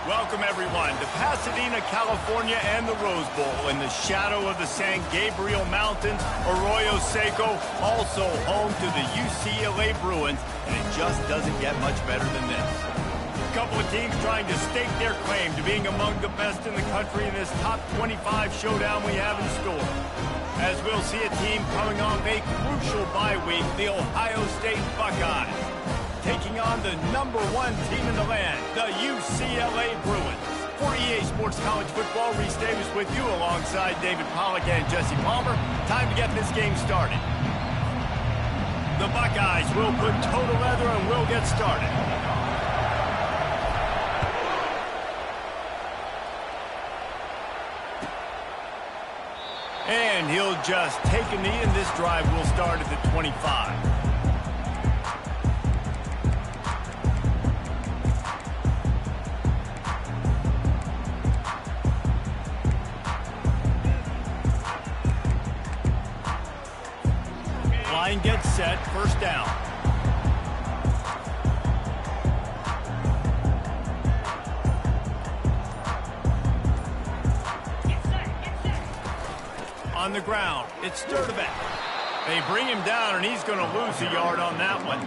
Welcome, everyone, to Pasadena, California and the Rose Bowl in the shadow of the San Gabriel Mountains. Arroyo Seco, also home to the UCLA Bruins, and it just doesn't get much better than this. A couple of teams trying to stake their claim to being among the best in the country in this top 25 showdown we have in store. As we'll see a team coming off a crucial bye week, the Ohio State Buckeyes, taking on the #1 team in the land, the UCLA Bruins. For EA Sports College Football, Reese Davis with you alongside David Pollack and Jesse Palmer. Time to get this game started. The Buckeyes will put toe to leather and will get started. And he'll just take a knee, and this drive will start at the 25. Line gets set, first down. On the ground, it's Sturdivant. They bring him down, and he's going to lose a yard on that one.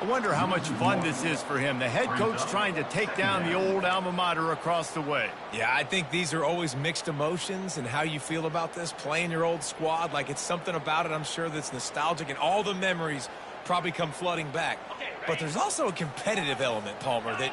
I wonder how much fun this is for him. The head coach trying to take down the old alma mater across the way. Yeah, I think these are always mixed emotions and how you feel about this, playing your old squad. Like, it's something about it, I'm sure, that's nostalgic, and all the memories probably come flooding back. But there's also a competitive element, Palmer, that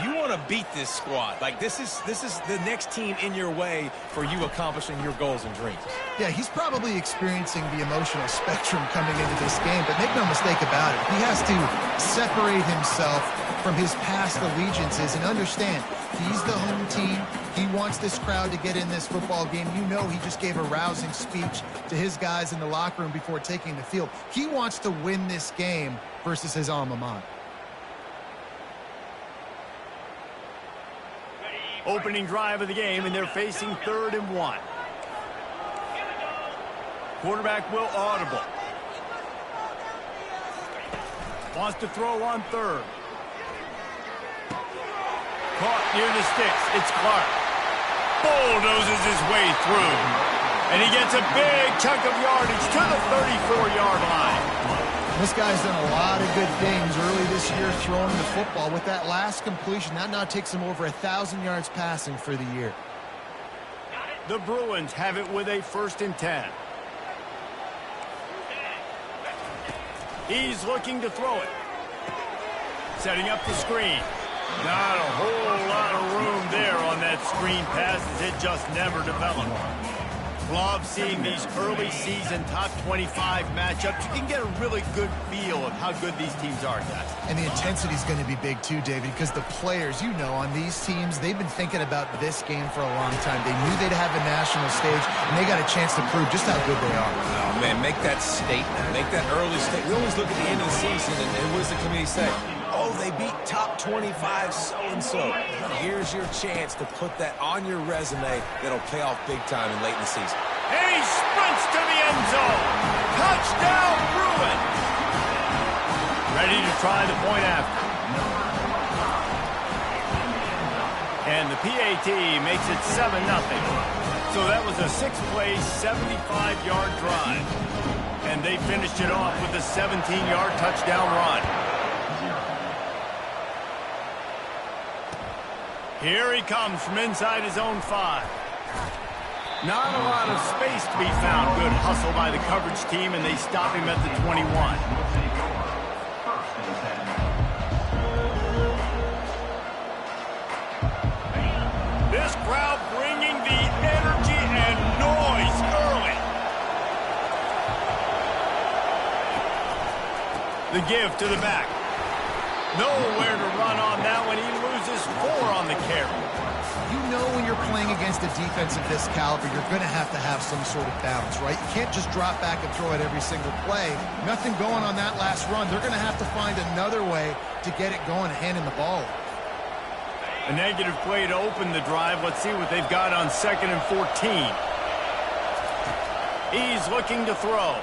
you want to beat this squad. Like, this is the next team in your way for you accomplishing your goals and dreams. Yeah, he's probably experiencing the emotional spectrum coming into this game, but make no mistake about it. He has to separate himself from his past allegiances and understand he's the home team. He wants this crowd to get in this football game. You know, he just gave a rousing speech to his guys in the locker room before taking the field. He wants to win this game versus his alma mater. Opening drive of the game, and they're facing 3rd and 1. Quarterback will audible. Wants to throw on 3rd. Caught near the sticks. It's Clark. Bulldozes his way through. And he gets a big chunk of yardage to the 34-yard line. This guy's done a lot of good things early this year throwing the football. With that last completion, that now takes him over 1,000 yards passing for the year. The Bruins have it with a 1st and 10. He's looking to throw it. Setting up the screen. Not a whole lot of room there on that screen pass, as it just never developed. Love seeing these early season top 25 matchups. You can get a really good feel of how good these teams are, guys. And the intensity is going to be big too, David, because the players, you know, on these teams, they've been thinking about this game for a long time. They knew they'd have a national stage, and they got a chance to prove just how good they are. Oh, man, make that statement. Make that early statement. We always look at the end of the season, and what does the community say? Oh, they beat top 25 so-and-so. Here's your chance to put that on your resume that'll pay off big time in late in the season. And he sprints to the end zone. Touchdown, Bruins. Ready to try the point after. And the PAT makes it 7-0. So that was a 6-play, 75-yard drive. And they finished it off with a 17-yard touchdown run. Here he comes from inside his own 5. Not a lot of space to be found. Good hustle by the coverage team, and they stop him at the 21. This crowd bringing the energy and noise early. The give to the back. Nowhere to run on that one. He loses 4 on the carry. You know when you're playing against a defense of this caliber, you're going to have some sort of balance, right? You can't just drop back and throw it every single play. Nothing going on that last run. They're going to have to find another way to get it going, handing the ball. A negative play to open the drive. Let's see what they've got on 2nd and 14. He's looking to throw.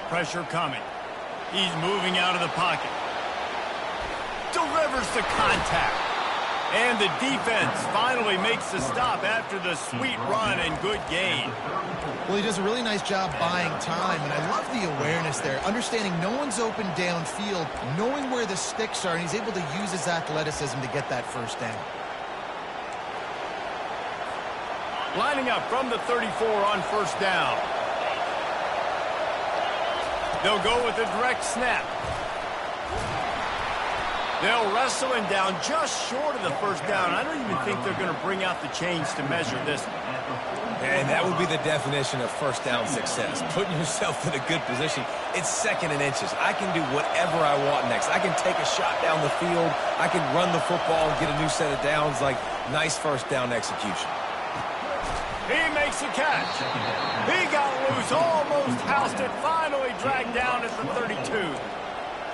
Pressure coming. He's moving out of the pocket. Delivers the contact. And the defense finally makes the stop after the sweet run and good gain. Well, he does a really nice job buying time, and I love the awareness there, understanding no one's open downfield, knowing where the sticks are, and he's able to use his athleticism to get that first down. Lining up from the 34 on first down. They'll go with a direct snap. They'll wrestle him down just short of the first down. I don't even think they're going to bring out the chains to measure this. And that would be the definition of first down success. Putting yourself in a good position. It's second and inches. I can do whatever I want next. I can take a shot down the field. I can run the football and get a new set of downs. Like, nice first down execution. He makes a catch. He got loose, almost housed it, finally dragged down at the 32.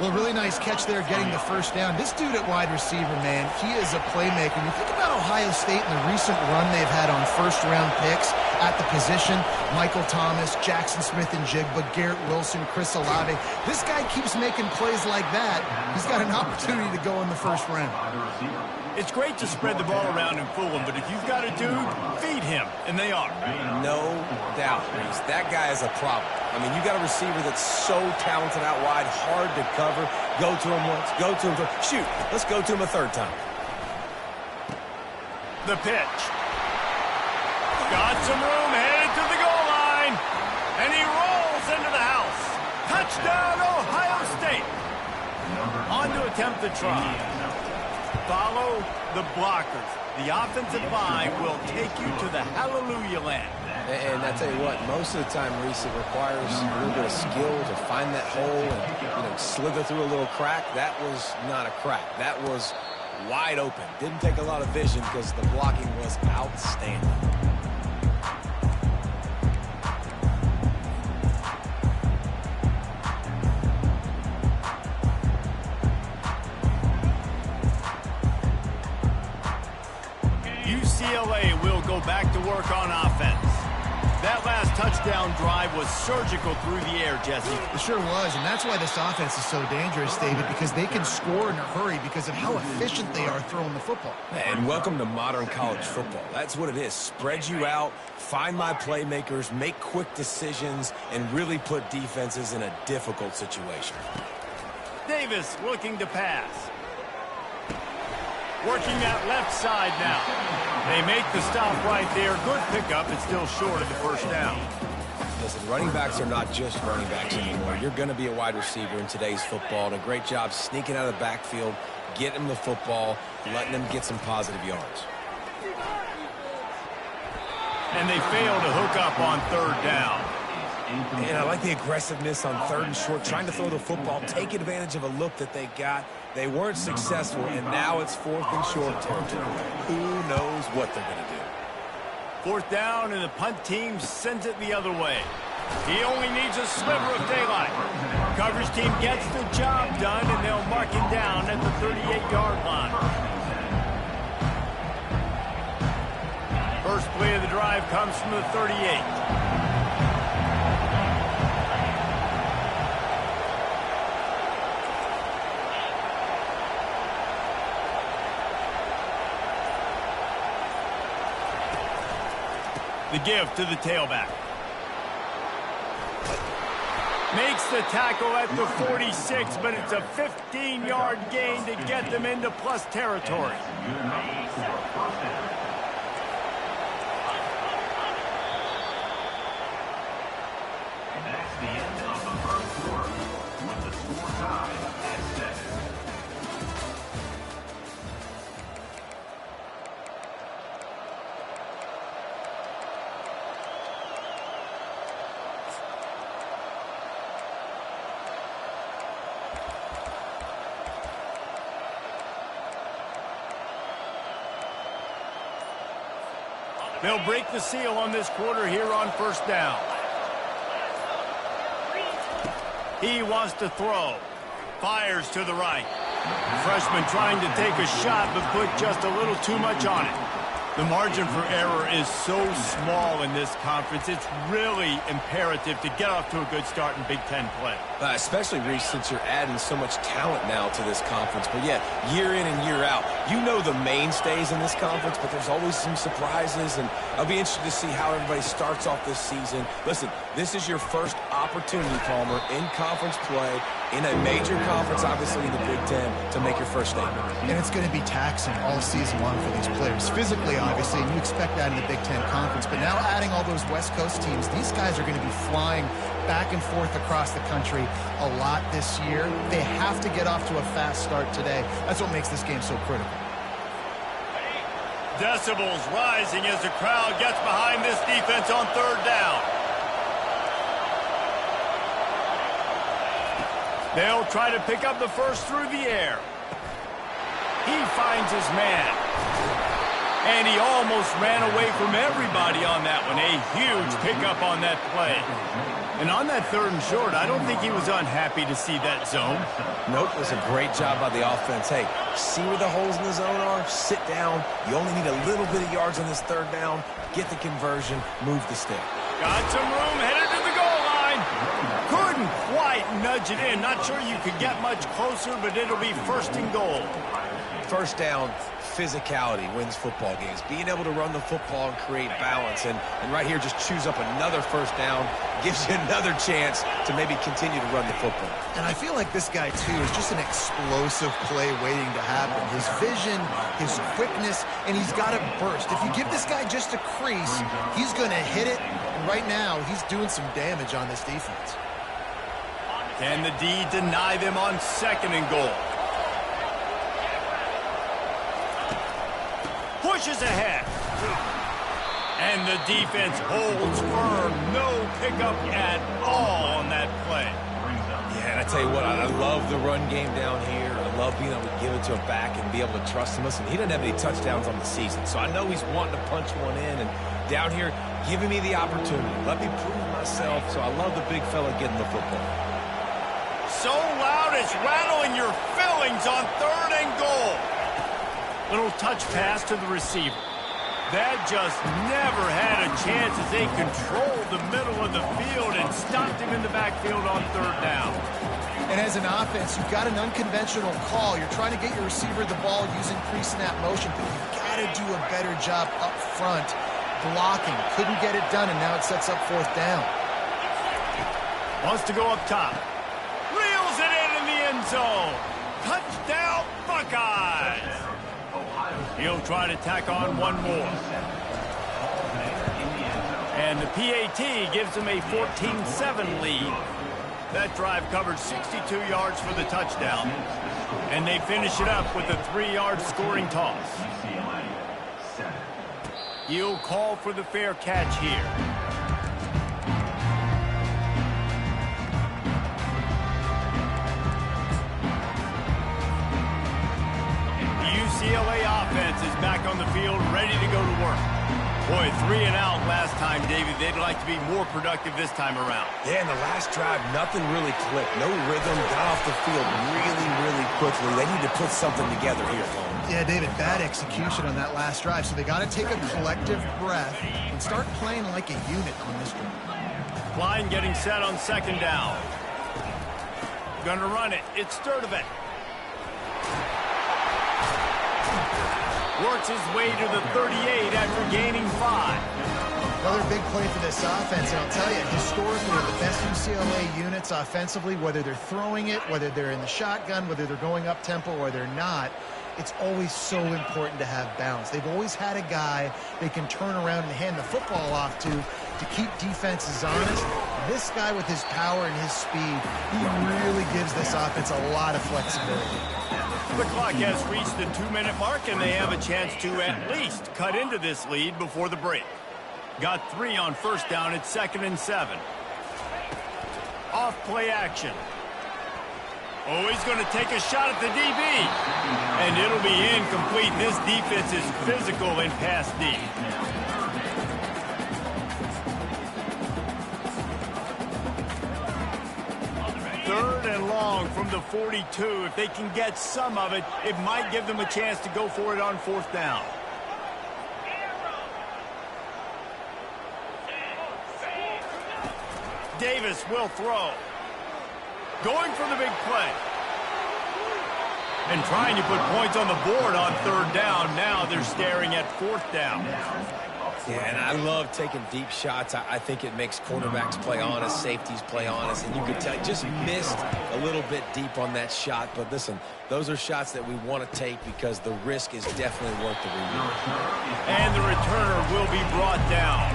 Well, really nice catch there getting the first down. This dude at wide receiver, man, he is a playmaker. You think about Ohio State and the recent run they've had on first-round picks at the position. Michael Thomas, Jackson Smith-Njigba, Garrett Wilson, Chris Olave. This guy keeps making plays like that. He's got an opportunity to go in the first round. It's great to spread the ball around and fool him, but if you've got a dude, feed him, and they are. No doubt, Reese. That guy is a problem. I mean, you got a receiver that's so talented out wide, hard to cover. Go to him once, go to him twice. Shoot, let's go to him a third time. The pitch. Got some room, headed to the goal line, and he rolls into the house. Touchdown, Ohio State. On to attempt the try. Follow the blockers. The offensive line will take you to the hallelujah land. And I tell you what, most of the time, Reese, it requires a little bit of skill to find that hole and, slither through a little crack. That was not a crack. That was wide open. Didn't take a lot of vision because the blocking was outstanding. UCLA will go back to work on offense. That last touchdown drive was surgical through the air, Jesse. It sure was, and that's why this offense is so dangerous, David, because they can score in a hurry because of how efficient they are throwing the football. And welcome to modern college football. That's what it is. Spread you out, find my playmakers, make quick decisions, and really put defenses in a difficult situation. Davis looking to pass. Working that left side now. They make the stop right there. Good pickup. It's still short of the first down. Listen, running backs are not just running backs anymore. You're going to be a wide receiver in today's football. And a great job sneaking out of the backfield, getting them the football, letting them get some positive yards. And they fail to hook up on third down. And I like the aggressiveness on third and short, trying to throw the football, take advantage of a look that they got. They weren't successful, and now it's fourth and short territory. Who knows what they're going to do? Fourth down, and the punt team sends it the other way. He only needs a sliver of daylight. Coverage team gets the job done, and they'll mark him down at the 38-yard line. First play of the drive comes from the 38. The give to the tailback. Makes the tackle at the 46, but it's a 15-yard gain to get them into plus territory. That's the end of the first quarter with the score tied at 7. They'll break the seal on this quarter here on first down. He wants to throw. Fires to the right. Freshman trying to take a shot, but put just a little too much on it. The margin for error is so small in this conference. It's really imperative to get off to a good start in Big Ten play. Especially, Reese, since you're adding so much talent now to this conference. But, yeah, year in and year out, you know the mainstays in this conference, but there's always some surprises, and I'll be interested to see how everybody starts off this season. Listen, this is your first opportunity, Palmer, in conference play, in a major conference, obviously in the Big Ten, to make your first statement. And it's going to be taxing all season long for these players. Physically, obviously, and you expect that in the Big Ten Conference. But now adding all those West Coast teams, these guys are going to be flying back and forth across the country a lot this year. They have to get off to a fast start today. That's what makes this game so critical. Decibels rising as the crowd gets behind this defense on third down. They'll try to pick up the first through the air. He finds his man. And he almost ran away from everybody on that one. A huge pickup on that play. And on that third and short, I don't think he was unhappy to see that zone. Nope, it was a great job by the offense. Hey, see where the holes in the zone are? Sit down. You only need a little bit of yards on this third down. Get the conversion. Move the stick. Got some room, headed to the goal line. Couldn't quite nudge it in. Not sure you could get much closer, but it'll be first and goal. First down, physicality wins football games. Being able to run the football and create balance. And right here, just choose up another first down. Gives you another chance to maybe continue to run the football. And I feel like this guy, too, is just an explosive play waiting to happen. His vision, his quickness, and he's got to burst. If you give this guy just a crease, he's going to hit it. And right now, he's doing some damage on this defense. Can the D deny them on second and goal? Pushes ahead. And the defense holds firm. No pickup at all on that play. Yeah, and I tell you what, I love the run game down here. I love being able to give it to a back and be able to trust him. Listen, he doesn't have any touchdowns on the season, so I know he's wanting to punch one in. And down here, giving me the opportunity. Let me prove myself. So I love the big fella getting the football. So loud it's rattling your fillings on third and goal. Little touch pass to the receiver. That just never had a chance as they controlled the middle of the field and stopped him in the backfield on third down. And as an offense, you've got an unconventional call. You're trying to get your receiver the ball using pre-snap motion, but you've got to do a better job up front blocking. Couldn't get it done, and now it sets up fourth down. Wants to go up top. Reels it in the end zone. Touchdown, Buckeyes. He'll try to tack on one more. And the PAT gives him a 14-7 lead. That drive covered 62 yards for the touchdown. And they finish it up with a 3-yard scoring toss. He'll call for the fair catch here. UCLA offense is back on the field, ready to go to work. Boy, 3 and out last time, David. They'd like to be more productive this time around. Yeah, in the last drive, nothing really clicked. No rhythm, got off the field really, really quickly. They need to put something together here, Tom. Yeah, David, bad execution on that last drive. So they got to take a collective breath and start playing like a unit on this drive. Line getting set on second down. Gonna run it. It's Sturdivant. Works his way to the 38 after gaining 5. Another big play for this offense, and I'll tell you, historically, the best UCLA units offensively, whether they're throwing it, whether they're in the shotgun, whether they're going up-tempo or they're not, it's always so important to have balance. They've always had a guy they can turn around and hand the football off to keep defenses honest. This guy with his power and his speed, he really gives this offense a lot of flexibility. The clock has reached the 2-minute mark, and they have a chance to at least cut into this lead before the break. Got 3 on first down at 2nd and 7. Off play action. Oh, he's going to take a shot at the DB. And it'll be incomplete. This defense is physical in pass D. Third and long from the 42. If they can get some of it, it might give them a chance to go for it on fourth down. Davis will throw. Going for the big play. And trying to put points on the board on third down. Now they're staring at fourth down. Yeah, and I love taking deep shots. I think it makes quarterbacks play honest, safeties play honest, and you could tell just missed a little bit deep on that shot. But listen, those are shots that we want to take because the risk is definitely worth the reward. And the returner will be brought down.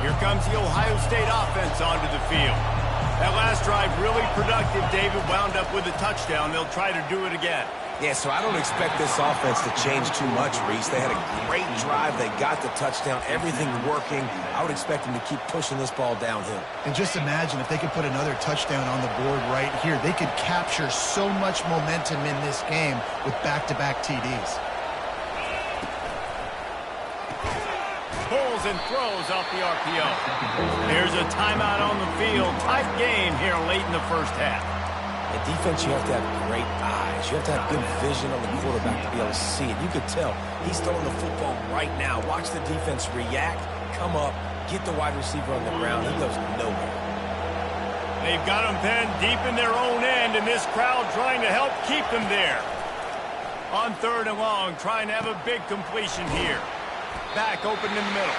Here comes the Ohio State offense onto the field. That last drive really productive. David wound up with a touchdown. They'll try to do it again. Yeah, so I don't expect this offense to change too much, Reese. They had a great drive. They got the touchdown. Everything working. I would expect them to keep pushing this ball downhill. And just imagine if they could put another touchdown on the board right here. They could capture so much momentum in this game with back-to-back TDs. Pulls and throws off the RPO. Here's a timeout on the field. Tight game here late in the first half. The defense, you have to have great eyes. You have to have good vision on the quarterback to be able to see it. You could tell he's throwing the football right now. Watch the defense react, come up, get the wide receiver on the ground. He goes nowhere. They've got him pinned deep in their own end, and this crowd trying to help keep them there. On third and long, trying to have a big completion here. Back open in the middle.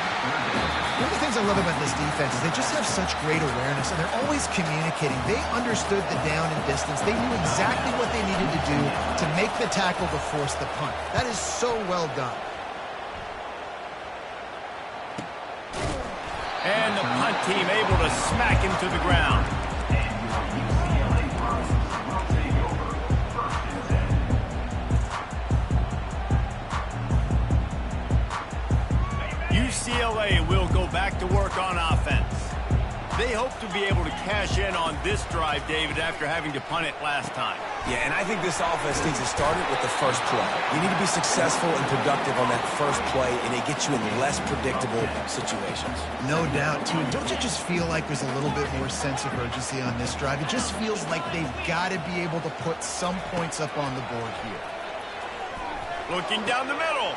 One of the things I love about this defense is they just have such great awareness, and they're always communicating. They understood the down and distance. They knew exactly what they needed to do to make the tackle to force the punt. That is so well done. And the punt team able to smack him to the ground. UCLA will go back to work on offense. They hope to be able to cash in on this drive, David, after having to punt it last time. Yeah, and I think this offense needs to start it with the first play. You need to be successful and productive on that first play, and it gets you in less predictable situations. No doubt, too. Don't you just feel like there's a little bit more sense of urgency on this drive? It just feels like they've got to be able to put some points up on the board here. Looking down the middle.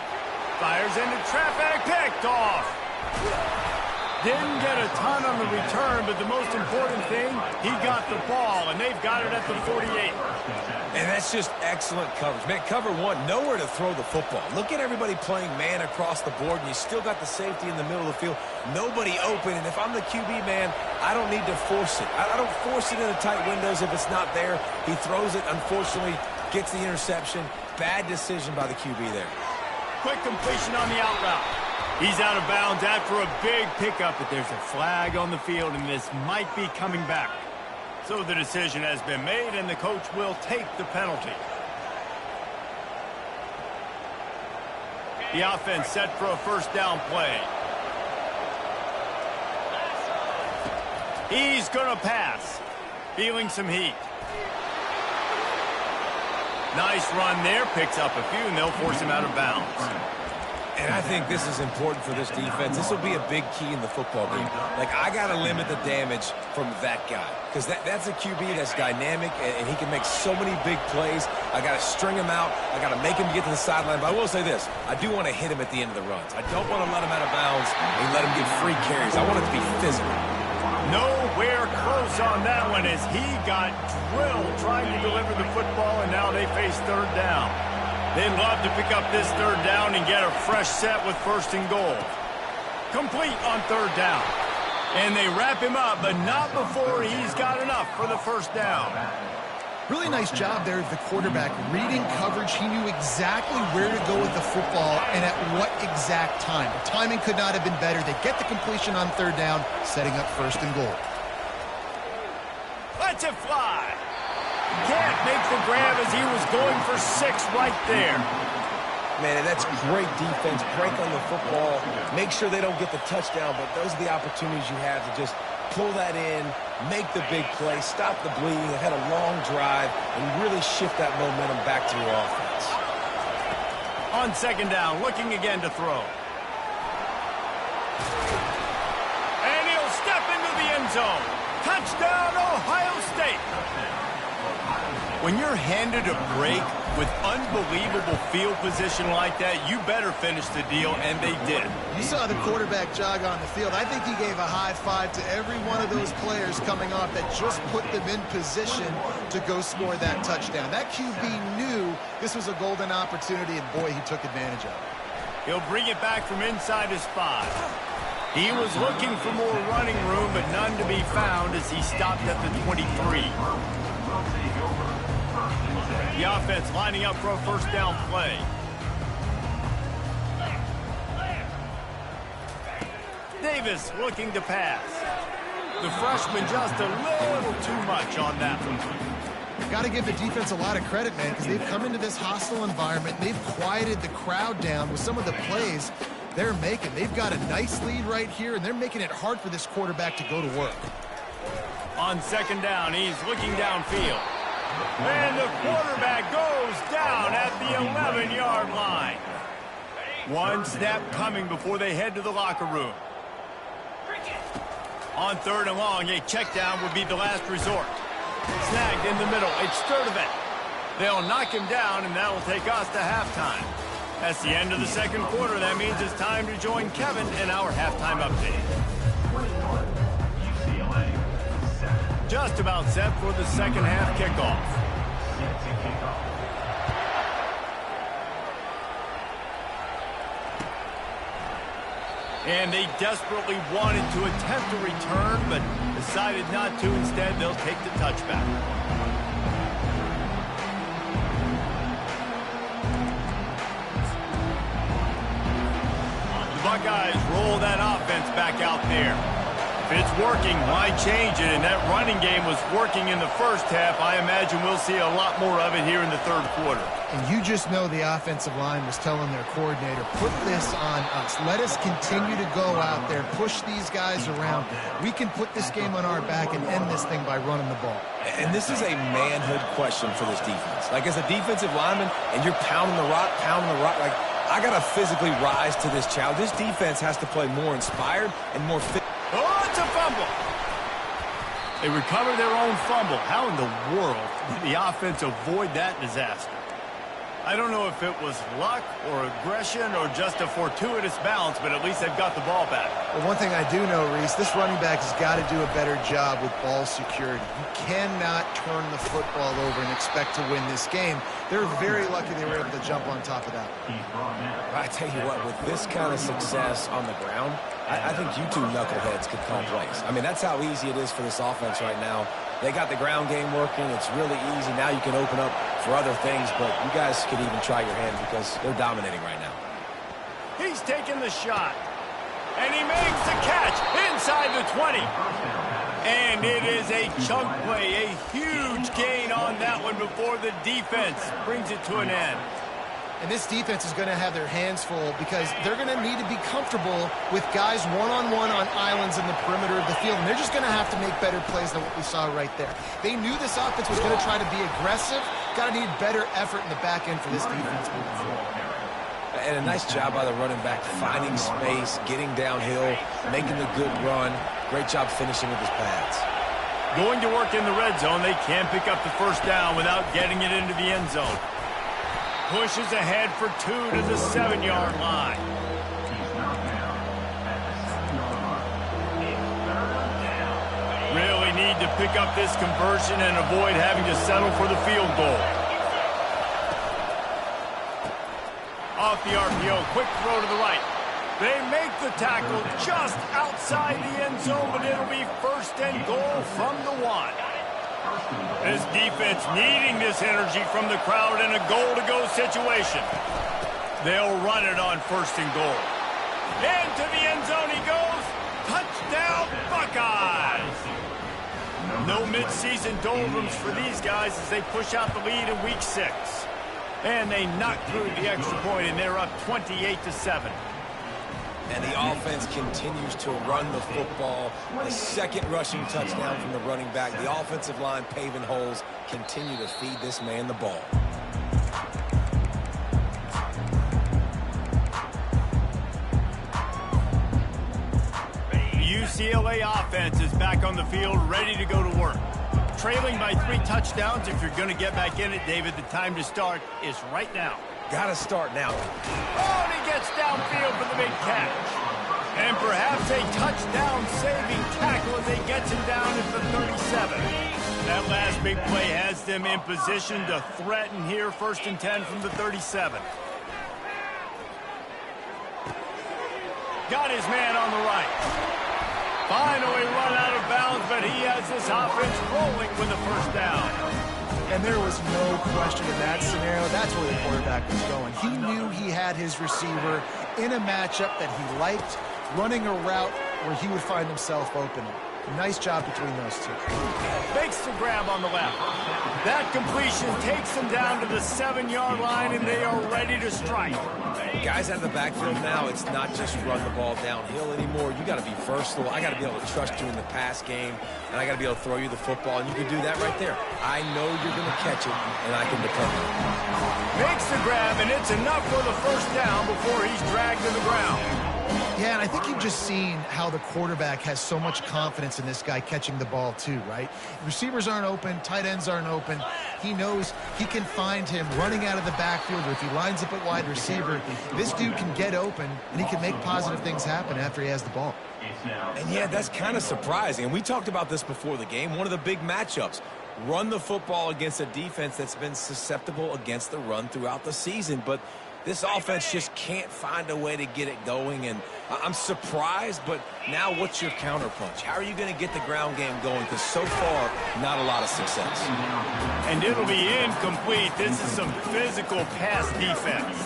Fires into traffic, picked off. Didn't get a ton on the return, but the most important thing, he got the ball, and they've got it at the 48. And that's just excellent coverage. Man, cover one, nowhere to throw the football. Look at everybody playing man across the board, and you still got the safety in the middle of the field. Nobody open, and if I'm the QB, man, I don't need to force it. I don't force it into tight windows if it's not there. He throws it, unfortunately, gets the interception. Bad decision by the QB there. Quick completion on the out route. He's out of bounds after a big pickup, but there's a flag on the field, and this might be coming back. So the decision has been made, and the coach will take the penalty. The offense set for a first down play. He's going to pass. Feeling some heat. Nice run there. Picks up a few, and they'll force him out of bounds. And I think this is important for this defense. This will be a big key in the football game. Like, I got to limit the damage from that guy. Because that's a QB that's dynamic, and he can make so many big plays. I got to string him out. I got to make him get to the sideline. But I will say this. I do want to hit him at the end of the runs. I don't want to let him out of bounds and let him get free carries. I want it to be physical. Nowhere close on that one as he got drilled trying to deliver the football, and now they face third down. They'd love to pick up this third down and get a fresh set with first and goal. Complete on third down. And they wrap him up, but not before he's got enough for the first down. Really nice job there of the quarterback. Reading coverage, he knew exactly where to go with the football and at what exact time. The timing could not have been better. They get the completion on third down, setting up first and goal. Let's it fly. Can't make the grab as he was going for 6 right there. Man, and that's great defense. Break on the football. Make sure they don't get the touchdown, but those are the opportunities you have to just pull that in, make the big play, stop the bleeding. They had a long drive and really shift that momentum back to your offense. On second down, looking again to throw. And he'll step into the end zone. Touchdown, Ohio State. When you're handed a break with unbelievable field position like that, you better finish the deal, and they did. You saw the quarterback jog on the field. I think he gave a high five to every one of those players coming off that just put them in position to go score that touchdown. That QB knew this was a golden opportunity, and boy, he took advantage of it. He'll bring it back from inside his 5. He was looking for more running room, but none to be found as he stopped at the 23. The offense lining up for a first down play. Davis looking to pass. The freshman just a little too much on that one. Got to give the defense a lot of credit, man, because they've come into this hostile environment. They've quieted the crowd down with some of the plays they're making. They've got a nice lead right here, and they're making it hard for this quarterback to go to work. On second down, he's looking downfield. And the quarterback goes down at the 11-yard line. One snap coming before they head to the locker room. On third and long, a check down would be the last resort. Snagged in the middle. It's Sturdivant. They'll knock him down, and that will take us to halftime. That's the end of the second quarter. That means it's time to join Kevin in our halftime update. Just about set for the second half kickoff. And they desperately wanted to attempt a return, but decided not to. Instead, they'll take the touchback. The Buckeyes roll that offense back out there. If it's working, why change it? And that running game was working in the first half. I imagine we'll see a lot more of it here in the third quarter. And you just know the offensive line was telling their coordinator, put this on us. Let us continue to go out there, push these guys around. We can put this game on our back and end this thing by running the ball. And this is a manhood question for this defense. Like, as a defensive lineman, and you're pounding the rock, like, I got to physically rise to this challenge. This defense has to play more inspired and more fit. Oh, it's a fumble. They recover their own fumble. How in the world did the offense avoid that disaster? I don't know if it was luck or aggression or just a fortuitous bounce, but at least they've got the ball back. Well, one thing I do know, Reese, this running back has got to do a better job with ball security. You cannot turn the football over and expect to win this game. They're very lucky they were able to jump on top of that. I tell you what, with this kind of success on the ground, I think you two knuckleheads could call plays. I mean, that's how easy it is for this offense right now. They got the ground game working. It's really easy. Now you can open up for other things, but you guys could even try your hand because they're dominating right now. He's taking the shot, and he makes the catch inside the 20. And it is a chunk play, a huge gain on that one before the defense brings it to an end. And this defense is going to have their hands full because they're going to need to be comfortable with guys one-on-one on islands in the perimeter of the field. And they're just going to have to make better plays than what we saw right there. They knew this offense was going to try to be aggressive. Got to need better effort in the back end for this defense moving forward. And a nice job by the running back, finding space, getting downhill, making the good run. Great job finishing with his pads. Going to work in the red zone, they can't pick up the first down without getting it into the end zone. Pushes ahead for 2 to the 7-yard line. Really need to pick up this conversion and avoid having to settle for the field goal. Off the RPO, quick throw to the right. They make the tackle just outside the end zone, but it'll be first and goal from the 1. This defense needing this energy from the crowd in a goal-to-go situation. They'll run it on first and goal. Into the end zone he goes. Touchdown, Buckeyes! No mid-season doldrums for these guys as they push out the lead in Week 6. And they knock through the extra point, and they're up 28-7. And the offense continues to run the football. The second rushing touchdown from the running back. The offensive line paving holes. Continue to feed this man the ball. The UCLA offense is back on the field, ready to go to work. trailing by 3 touchdowns. If you're going to get back in it, David, the time to start is right now. Got to start now. Oh, and he gets downfield for the big catch. And perhaps a touchdown-saving tackle as he gets him down at the 37. That last big play has them in position to threaten here, 1st and 10 from the 37. Got his man on the right. Finally run out of bounds, but he has this offense rolling with a 1st down. And there was no question in that scenario. That's where the quarterback was going. He knew he had his receiver in a matchup that he liked, running a route where he would find himself open. Nice job between those two. Makes the grab on the left. That completion takes them down to the 7-yard line, and they are ready to strike. Guys out of the backfield now, it's not just run the ball downhill anymore. You got to be versatile. I got to be able to trust you in the pass game, and I got to be able to throw you the football, and you can do that right there. I know you're going to catch it, and I can depend on it. Makes the grab, and it's enough for the 1st down before he's dragged to the ground. Yeah, and I think you've just seen how the quarterback has so much confidence in this guy catching the ball too, right? Receivers aren't open, tight ends aren't open. He knows he can find him running out of the backfield, or if he lines up at wide receiver, this dude can get open, and he can make positive things happen after he has the ball. And yeah, that's kind of surprising. And we talked about this before the game. One of the big matchups. Run the football against a defense that's been susceptible against the run throughout the season. But this offense just can't find a way to get it going, and I'm surprised, but now what's your counterpunch? How are you going to get the ground game going? Because so far, not a lot of success. And it'll be incomplete. This is some physical pass defense.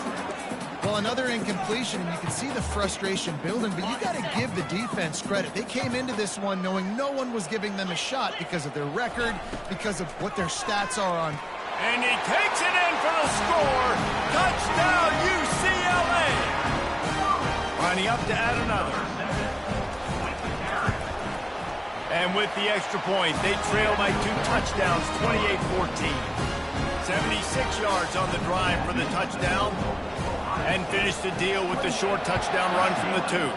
Well, another incompletion, and you can see the frustration building, but you got to give the defense credit. They came into this one knowing no one was giving them a shot because of their record, because of what their stats are on. And he takes it in for the score. Touchdown, UCLA. Lining up to add another. And with the extra point, they trail by 2 touchdowns, 28-14. 76 yards on the drive for the touchdown. And finish the deal with the short touchdown run from the 2.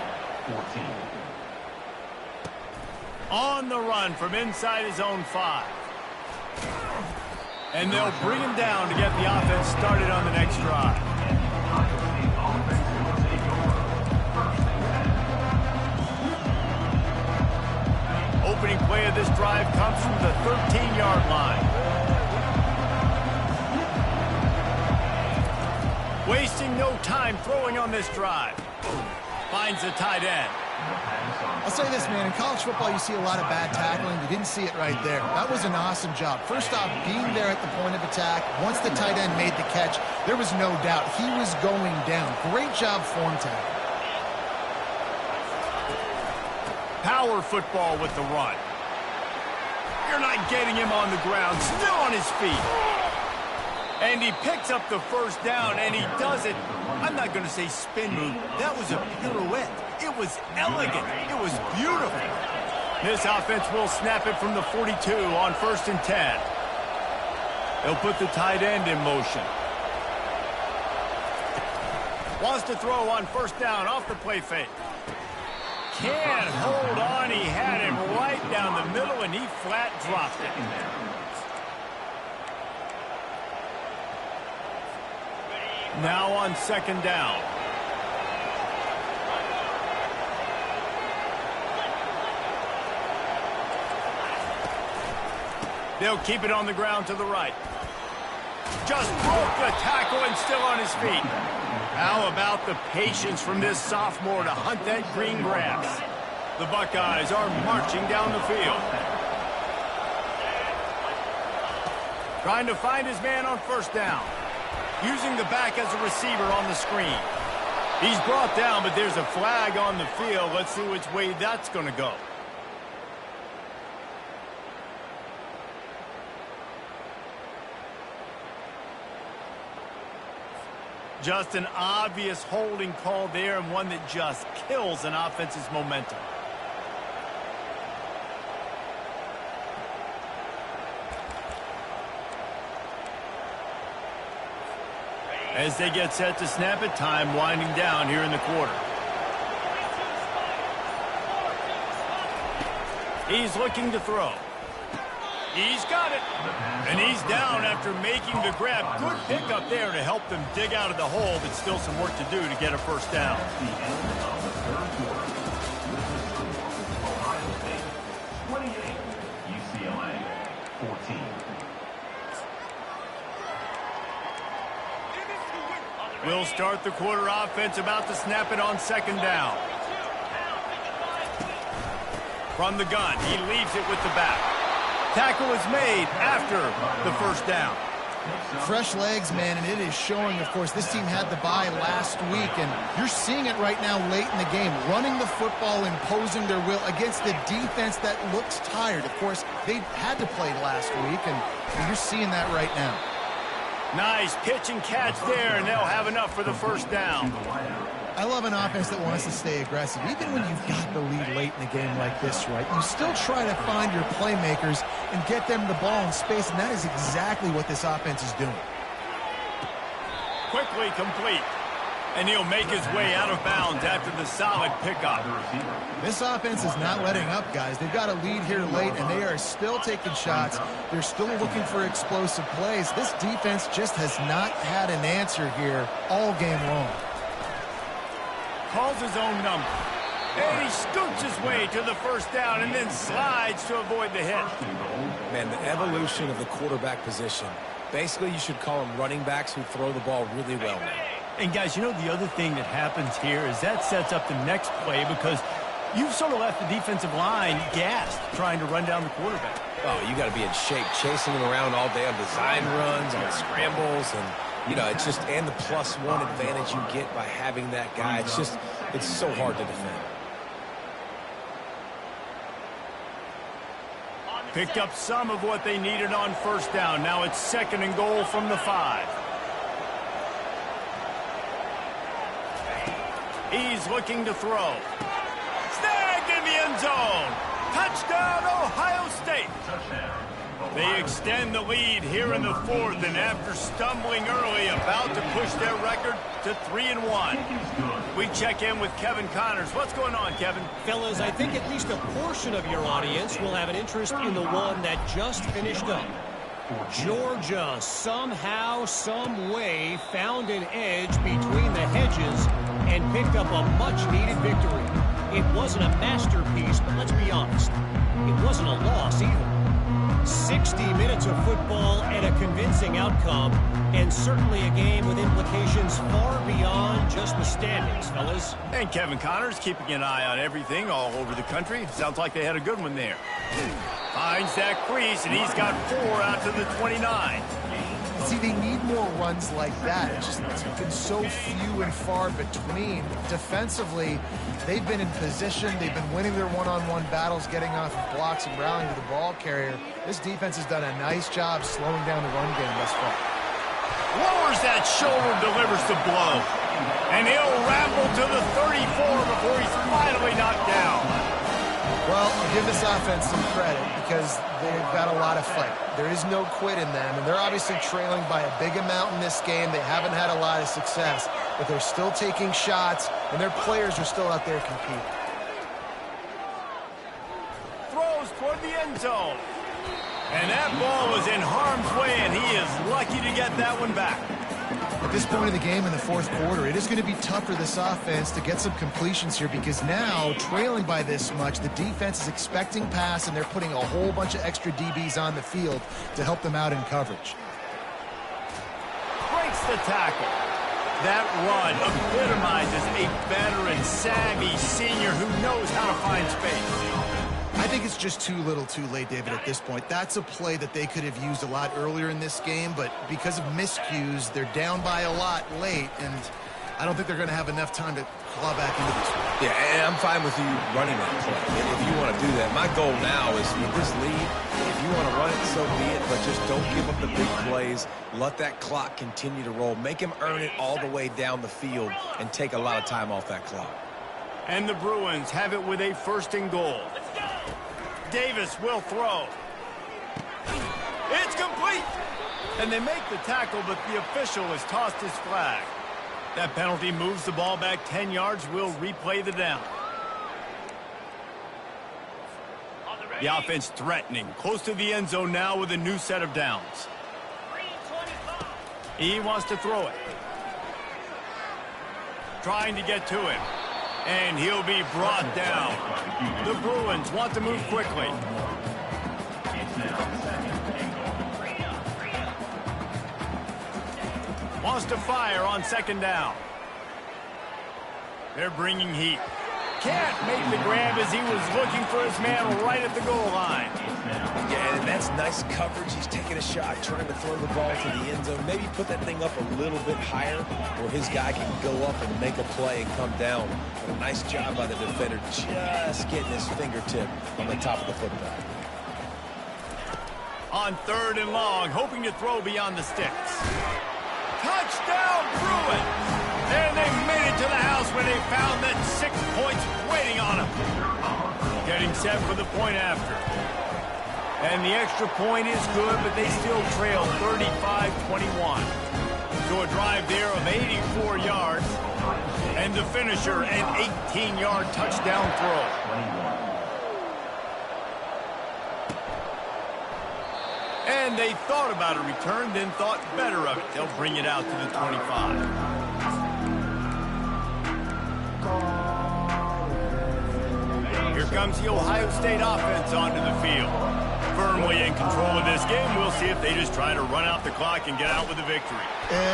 On the run from inside his own 5. And they'll bring him down to get the offense started on the next drive. Opening play of this drive comes from the 13-yard line. Wasting no time throwing on this drive. Finds the tight end. I'll say this, man, in college football you see a lot of bad tackling. You didn't see it right there. That was an awesome job. First off, being there at the point of attack. Once the tight end made the catch, there was no doubt he was going down. Great job form tackle. Power football with the run. You're not getting him on the ground, still on his feet. And he picks up the 1st down, and he does it. I'm not going to say spin move. That was a pirouette. It was elegant. It was beautiful. This offense will snap it from the 42 on 1st and 10. They'll put the tight end in motion. Wants to throw on 1st down off the play fake. Can't hold on. He had him right down the middle, and he flat dropped it. Now on 2nd down. They'll keep it on the ground to the right. Just broke the tackle and still on his feet. How about the patience from this sophomore to hunt that green grass? The Buckeyes are marching down the field. Trying to find his man on 1st down. Using the back as a receiver on the screen. He's brought down, but there's a flag on the field. Let's see which way that's going to go. Just an obvious holding call there, and one that just kills an offense's momentum. As they get set to snap it, time winding down here in the quarter. He's looking to throw. He's got it. And he's down after making the grab. Good pickup there to help them dig out of the hole, but still some work to do to get a first down. We'll start the quarter offense, about to snap it on second down. From the gun, he leaves it with the back. Tackle is made after the first down. Fresh legs, man, and it is showing, of course. This team had the bye last week, and you're seeing it right now late in the game. Running the football, imposing their will against the defense that looks tired. Of course, they had to play last week, and you're seeing that right now. Nice pitch and catch there, and they'll have enough for the first down. I love an offense that wants to stay aggressive. Even when you've got the lead late in a game like this, right, you still try to find your playmakers and get them the ball in space, and that is exactly what this offense is doing. Quickly complete. And he'll make his way out of bounds after the solid pickup. This offense is not letting up, guys. They've got a lead here late, and they are still taking shots. They're still looking for explosive plays. This defense just has not had an answer here all game long. Calls his own number. And he scoots his way to the first down and then slides to avoid the hit. Man, the evolution of the quarterback position. Basically, you should call them running backs who throw the ball really well now. And, guys, you know, the other thing that happens here is that sets up the next play because you've sort of left the defensive line gassed trying to run down the quarterback. Oh, you got to be in shape, chasing him around all day on design runs, on scrambles, and, you know, it's just, and the +1 advantage you get by having that guy. It's just, it's so hard to defend. Picked up some of what they needed on first down. Now it's 2nd and goal from the 5. He's looking to throw. Snag in the end zone. Touchdown, Ohio State. They extend the lead here in the 4th, and after stumbling early, about to push their record to 3-1. We check in with Kevin Connors. What's going on, Kevin? Fellas, I think at least a portion of your audience will have an interest in the one that just finished up. Georgia somehow, some way found an edge between the hedges and picked up a much-needed victory. It wasn't a masterpiece, but let's be honest, it wasn't a loss either. 60 minutes of football and a convincing outcome, and certainly a game with implications far beyond just the standings, fellas. And Kevin Connors keeping an eye on everything all over the country. Sounds like they had a good one there. Finds that crease, and he's got 4 out to the 29. See, they need more runs like that. It's been so few and far between. Defensively, they've been in position. They've been winning their one-on-one battles, getting off of blocks and rallying to the ball carrier. This defense has done a nice job slowing down the run game thus far. Lowers that shoulder, delivers the blow. And he'll ramble to the 34 before he's finally knocked down. Well, I'll give this offense some credit because they've got a lot of fight. There is no quit in them, and they're obviously trailing by a big amount in this game. They haven't had a lot of success, but they're still taking shots, and their players are still out there competing. Throws toward the end zone. And that ball was in harm's way, and he is lucky to get that one back. At this point in the game in the 4th quarter, it is going to be tough for this offense to get some completions here because now, trailing by this much, the defense is expecting pass, and they're putting a whole bunch of extra DBs on the field to help them out in coverage. Breaks the tackle. That run epitomizes a veteran, savvy senior who knows how to find space. I think it's just too little too late, David, at this point. That's a play that they could have used a lot earlier in this game, but because of miscues, they're down by a lot late, and I don't think they're going to have enough time to claw back into this one. Yeah, and I'm fine with you running that play if you want to do that. My goal now is with this lead, if you want to run it, so be it, but just don't give up the big plays. Let that clock continue to roll. Make him earn it all the way down the field and take a lot of time off that clock. And the Bruins have it with a 1st and goal. Davis will throw. It's complete. And they make the tackle, but the official has tossed his flag. That penalty moves the ball back 10 yards. We'll replay the down. The offense threatening, close to the end zone now with a new set of downs. He wants to throw it. Trying to get to him. And he'll be brought down. The Bruins want to move quickly. Wants to fire on second down. They're bringing heat. Can't make the grab as he was looking for his man right at the goal line. Yeah, and that's nice coverage. He's taking a shot, trying to throw the ball to the end zone. Maybe put that thing up a little bit higher where his guy can go up and make a play and come down. But a nice job by the defender just getting his fingertip on the top of the football. On 3rd and long, hoping to throw beyond the sticks. Touchdown, Bruins! And they made it to the house when they found that 6 points waiting on them. Getting set for the point after. And the extra point is good, but they still trail 35-21. So a drive there of 84 yards. And the finisher, an 18-yard touchdown throw. And they thought about a return, then thought better of it. They'll bring it out to the 25. Here comes the Ohio State offense onto the field. Firmly in control of this game. We'll see if they just try to run out the clock and get out with a victory.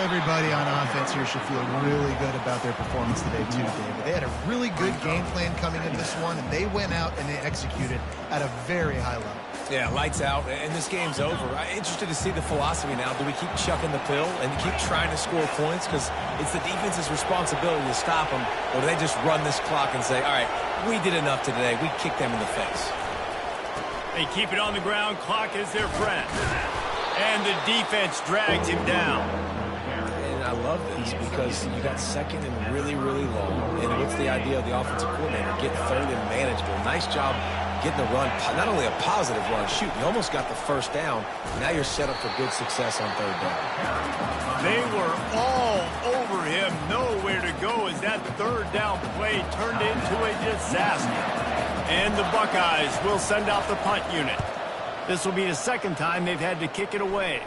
Everybody on offense here should feel really good about their performance today too, David. They had a really good game plan coming into this one, and they went out and they executed at a very high level. Yeah, lights out, and this game's over. I'm interested to see the philosophy now. Do we keep chucking the pill and keep trying to score points? Because it's the defense's responsibility to stop them. Or do they just run this clock and say, all right, we did enough today. We kicked them in the face. They keep it on the ground. Clock is their friend. And the defense drags him down. And I love this because you got second and really, really long. And what's the idea of the offensive coordinator? Get third and manageable. Nice job getting the run, not only a positive run, shoot, you almost got the first down. Now you're set up for good success on 3rd down. They were all over him, nowhere to go as that 3rd down play turned into a disaster. And the Buckeyes will send out the punt unit. This will be the 2nd time they've had to kick it away.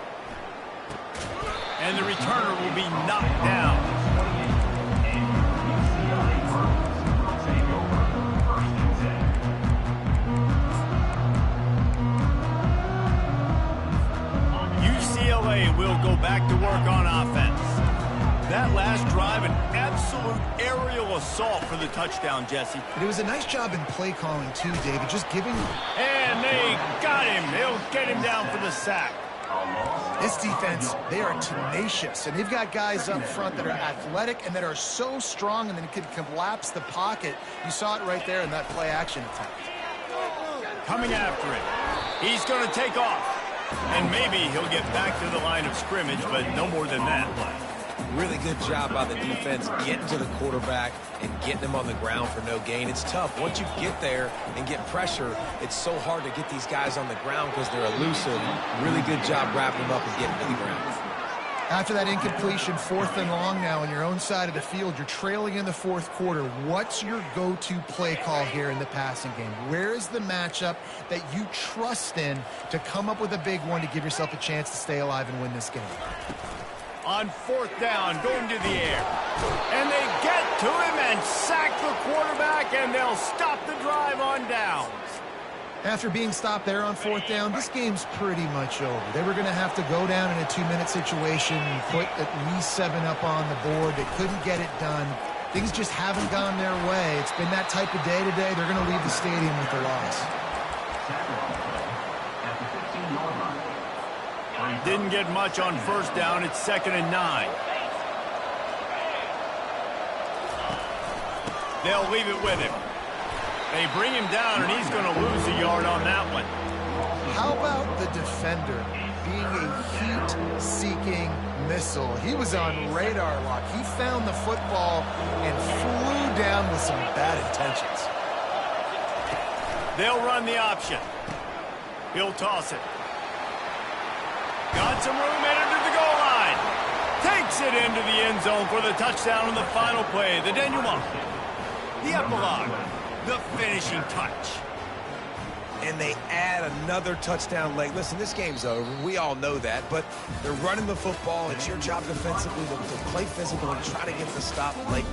And the returner will be knocked down. UCLA will go back to work on offense. That last drive, an absolute aerial assault for the touchdown, Jesse. It was a nice job in play calling too, David, just giving... And they got him. They'll get him down for the sack. This defense, they are tenacious, and they've got guys up front that are athletic and that are so strong and then can collapse the pocket. You saw it right there in that play-action attempt. Coming after it. He's going to take off. And maybe he'll get back to the line of scrimmage, but no more than that. Really good job by the defense getting to the quarterback and getting him on the ground for no gain. It's tough. Once you get there and get pressure, it's so hard to get these guys on the ground because they're elusive. Really good job wrapping them up and getting to the ground. After that incompletion, 4th and long now on your own side of the field, you're trailing in the 4th quarter. What's your go-to play call here in the passing game? Where is the matchup that you trust in to come up with a big one to give yourself a chance to stay alive and win this game? On 4th down, going to the air. And they get to him and sack the quarterback, and they'll stop the drive on downs. After being stopped there on 4th down, this game's pretty much over. They were going to have to go down in a 2-minute situation and put at least 7 up on the board. They couldn't get it done. Things just haven't gone their way. It's been that type of day today. They're going to leave the stadium with a loss. Didn't get much on 1st down. It's 2nd and 9. They'll leave it with him. They bring him down, and he's going to lose a yard on that one. How about the defender being a heat-seeking missile? He was on radar lock. He found the football and flew down with some bad intentions. They'll run the option. He'll toss it. Got some room in under the goal line. Takes it into the end zone for the touchdown on the final play. The denouement. The epilogue. The finishing touch. and they add another touchdown late. Listen, this game's over. We all know that, but they're running the football. It's your job defensively to play physical and try to get the stop late.